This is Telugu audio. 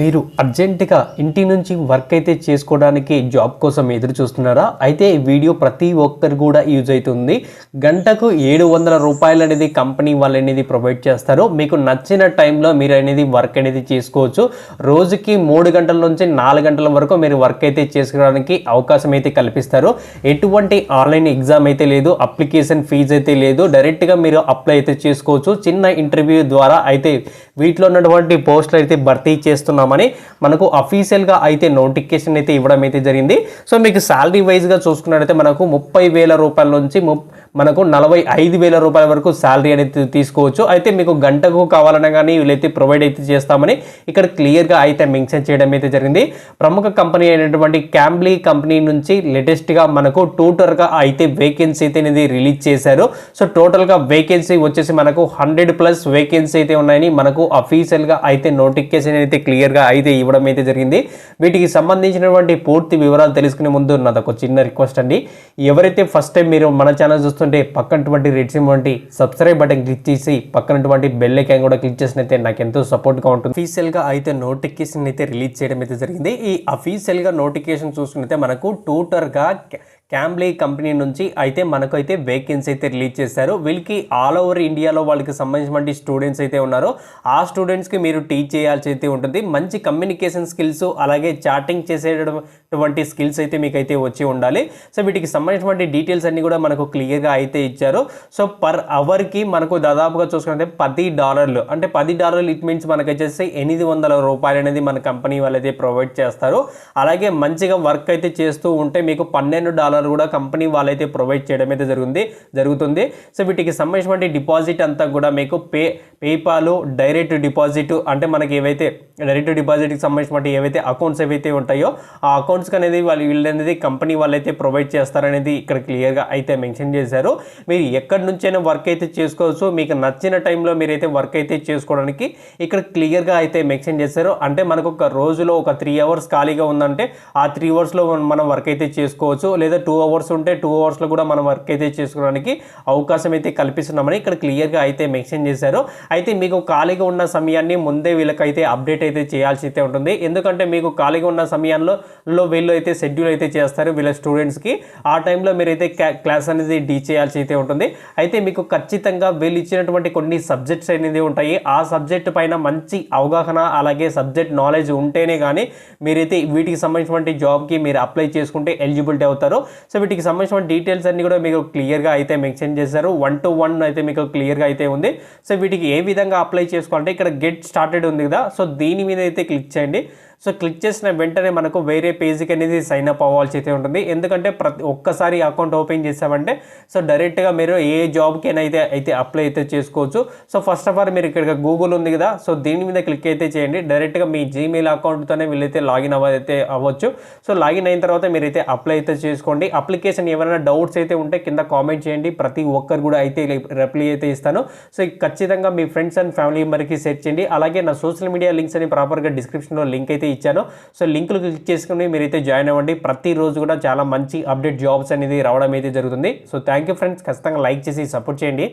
మీరు అర్జెంటుగా ఇంటి నుంచి వర్క్ అయితే చేసుకోవడానికి జాబ్ కోసం ఎదురు చూస్తున్నారా? అయితే ఈ వీడియో ప్రతి ఒక్కరు కూడా యూజ్ అవుతుంది. గంటకు 700 రూపాయలు అనేది కంపెనీ వాళ్ళు అనేది ప్రొవైడ్ చేస్తారు. మీకు నచ్చిన టైంలో మీరు అనేది వర్క్ అనేది చేసుకోవచ్చు. రోజుకి 3 గంటల నుంచి 4 గంటల వరకు మీరు వర్క్ అయితే చేసుకోవడానికి అవకాశం అయితే కల్పిస్తారు. ఎటువంటి ఆన్లైన్ ఎగ్జామ్ అయితే లేదు, అప్లికేషన్ ఫీజు అయితే లేదు. డైరెక్ట్గా మీరు అప్లై అయితే చేసుకోవచ్చు. చిన్న ఇంటర్వ్యూ ద్వారా అయితే వీటిలో ఉన్నటువంటి పోస్టులు అయితే భర్తీ చేస్తున్నామని మనకు అఫీషియల్గా అయితే నోటిఫికేషన్ అయితే ఇవ్వడం అయితే జరిగింది. సో మీకు శాలరీ వైజ్గా చూసుకున్నట్టయితే మనకు 30,000 రూపాయల నుంచి మనకు 45,000 రూపాయల వరకు శాలరీ అనేది తీసుకోవచ్చు. అయితే మీకు గంటకు కావాలన్నా కానీ వీళ్ళైతే ప్రొవైడ్ అయితే చేస్తామని ఇక్కడ క్లియర్గా అయితే మెన్షన్ చేయడం అయితే జరిగింది. ప్రముఖ కంపెనీ అయినటువంటి క్యాంబ్లీ కంపెనీ నుంచి లేటెస్ట్గా మనకు ట్యూటర్గా అయితే వేకెన్సీ అయితే అనేది రిలీజ్ చేశారు. సో టోటల్గా వేకెన్సీ వచ్చేసి మనకు 100+ వేకెన్సీ అయితే ఉన్నాయని మనకు అఫీషియల్గా అయితే నోటిఫికేషన్ అయితే క్లియర్గా అయితే ఇవ్వడం అయితే జరిగింది. వీటికి సంబంధించినటువంటి పూర్తి వివరాలు తెలుసుకునే ముందు నాది ఒక చిన్న రిక్వెస్ట్ అండి. ఎవరైతే ఫస్ట్ టైం మీరు మన ఛానల్ చూస్తుంటే పక్కనటువంటి రెడ్ సింబల్ వంటి సబ్స్క్రైబ్ బటన్ క్లిక్ చేసి పక్కనటువంటి బెల్ ఐకాన్ కూడా క్లిక్ చేసినైతే నాకు ఎంతో సపోర్ట్గా ఉంటుంది. అఫీషియల్గా అయితే నోటిఫికేషన్ అయితే రిలీజ్ చేయడం అయితే జరిగింది. ఈ అఫీషియల్గా నోటిఫికేషన్ చూసుకుంటే మనకు ట్యూటర్గా క్యాంబ్లీ కంపెనీ నుంచి అయితే మనకు అయితే వేకెన్సీ అయితే రిలీజ్ చేశారు. వీళ్ళకి ఆల్ ఓవర్ ఇండియాలో వాళ్ళకి సంబంధించిన స్టూడెంట్స్ అయితే ఉన్నారో ఆ స్టూడెంట్స్కి మీరు టీచ్ చేయాల్సి అయితే ఉంటుంది. మంచి కమ్యూనికేషన్ స్కిల్స్ అలాగే చాటింగ్ చేసేటటువంటి స్కిల్స్ అయితే మీకు అయితే వచ్చి ఉండాలి. సో వీటికి సంబంధించినటువంటి డీటెయిల్స్ అన్ని కూడా మనకు క్లియర్గా అయితే ఇచ్చారు. సో పర్ అవర్కి మనకు దాదాపుగా చూసుకుంటే $10 అంటే $10 ఇట్ మీన్స్ మనకు వచ్చేసి 800 రూపాయలు అనేది మన కంపెనీ వాళ్ళైతే ప్రొవైడ్ చేస్తారు. అలాగే మంచిగా వర్క్ అయితే చేస్తూ ఉంటే మీకు $12 కూడా కంపెనీ వాళ్ళైతే ప్రొవైడ్ చేయడం అయితే జరుగుతుంది. సో వీటికి సంబంధించిన డిపాజిట్ అంతా కూడా మీకు పేపాల్ డైరెక్ట్ డిపాజిట్ అంటే మనకి ఏవైతే డైరెక్ట్ డిపాజిట్కి సంబంధించిన ఏవైతే అకౌంట్స్ ఏవైతే ఉంటాయో ఆ అకౌంట్స్కి అనేది వీళ్ళు అనేది కంపెనీ వాళ్ళైతే ప్రొవైడ్ చేస్తారనేది ఇక్కడ క్లియర్గా అయితే మెన్షన్ చేశారు. మీరు ఎక్కడి నుంచైనా వర్క్ అయితే చేసుకోవచ్చు. మీకు నచ్చిన టైంలో మీరైతే వర్క్ అయితే చేసుకోవడానికి ఇక్కడ క్లియర్గా అయితే మెన్షన్ చేశారు. అంటే మనకు ఒక రోజులో ఒక 3 అవర్స్ ఖాళీగా ఉందంటే ఆ 3 అవర్స్లో మనం వర్క్ అయితే చేసుకోవచ్చు. లేదా 2 అవర్స్ ఉంటే 2 అవర్స్లో కూడా మనం వర్క్ అయితే చేసుకోవడానికి అవకాశం అయితే కల్పిస్తున్నామని ఇక్కడ క్లియర్గా అయితే మెన్షన్ చేశారు. అయితే మీకు ఖాళీగా ఉన్న సమయాన్ని ముందే వీళ్ళకైతే అప్డేట్ అయితే చేయాల్సి అయితే ఉంటుంది. ఎందుకంటే మీకు ఖాళీగా ఉన్న సమయంలో వీళ్ళు అయితే షెడ్యూల్ అయితే చేస్తారు వీళ్ళ స్టూడెంట్స్కి. ఆ టైంలో మీరైతే క్లాస్ అనేది టీచ్ చేయాల్సి అయితే ఉంటుంది. అయితే మీకు ఖచ్చితంగా వీళ్ళు ఇచ్చినటువంటి కొన్ని సబ్జెక్ట్స్ అనేది ఉంటాయి. ఆ సబ్జెక్ట్ పైన మంచి అవగాహన అలాగే సబ్జెక్ట్ నాలెడ్జ్ ఉంటేనే కానీ మీరైతే వీటికి సంబంధించిన జాబ్కి మీరు అప్లై చేసుకుంటే ఎలిజిబిలిటీ అవుతారు. సో వీటికి సంబంధించిన డీటెయిల్స్ అన్ని కూడా మీకు క్లియర్గా అయితే మెన్షన్ చేశారు. 1-to-1 అయితే మీకు క్లియర్గా అయితే ఉంది. సో వీటికి ఏ విధంగా అప్లై చేసుకోవాలంటే ఇక్కడ గెట్ స్టార్టెడ్ ఉంది కదా, సో దీని మీద అయితే క్లిక్ చేయండి. సో క్లిక్ చేసిన వెంటనే మనకు వేరే పేజీకి అనేది సైన్ అప్ అవ్వాల్సి అయితే ఉంటుంది. ఎందుకంటే ఒక్కసారి అకౌంట్ ఓపెన్ చేసామంటే సో డైరెక్ట్గా మీరు ఏ జాబ్కైనా అయితే అప్లై అయితే చేసుకోవచ్చు. సో ఫస్ట్ ఆఫ్ ఆల్ మీరు ఇక్కడ గూగుల్ ఉంది కదా, సో దీని మీద క్లిక్ అయితే చేయండి. డైరెక్ట్గా మీ జీమెయిల్ అకౌంట్తోనే వీళ్ళైతే లాగిన్ అవ్వచ్చు. సో లాగిన్ అయిన తర్వాత మీరైతే అప్లై అయితే చేసుకోండి. అప్లికేషన్ ఏమైనా డౌట్స్ అయితే ఉంటే కింద కామెంట్ చేయండి. ప్రతి ఒక్కరు కూడా అయితే రిప్లై అయితే ఇస్తాను. సో ఖచ్చితంగా మీ ఫ్రెండ్స్ అండ్ ఫ్యామిలీ మెంబర్కి షేర్ చేయండి. అలాగే నా సోషల్ మీడియా లింక్స్ అని ప్రాపర్గా డిస్క్రిప్షన్లో లింక్ అయితే ఇచ్చాను. సో లింకులు క్లిక్ చేసుకుని మీరైతే జాయిన్ అవ్వండి. ప్రతిరోజు కూడా చాలా మంచి అప్డేట్ జాబ్స్ అనేది రావడం అయితే జరుగుతుంది. సో థ్యాంక్ యూ ఫ్రెండ్స్, ఖచ్చితంగా లైక్ చేసి సపోర్ట్ చేయండి.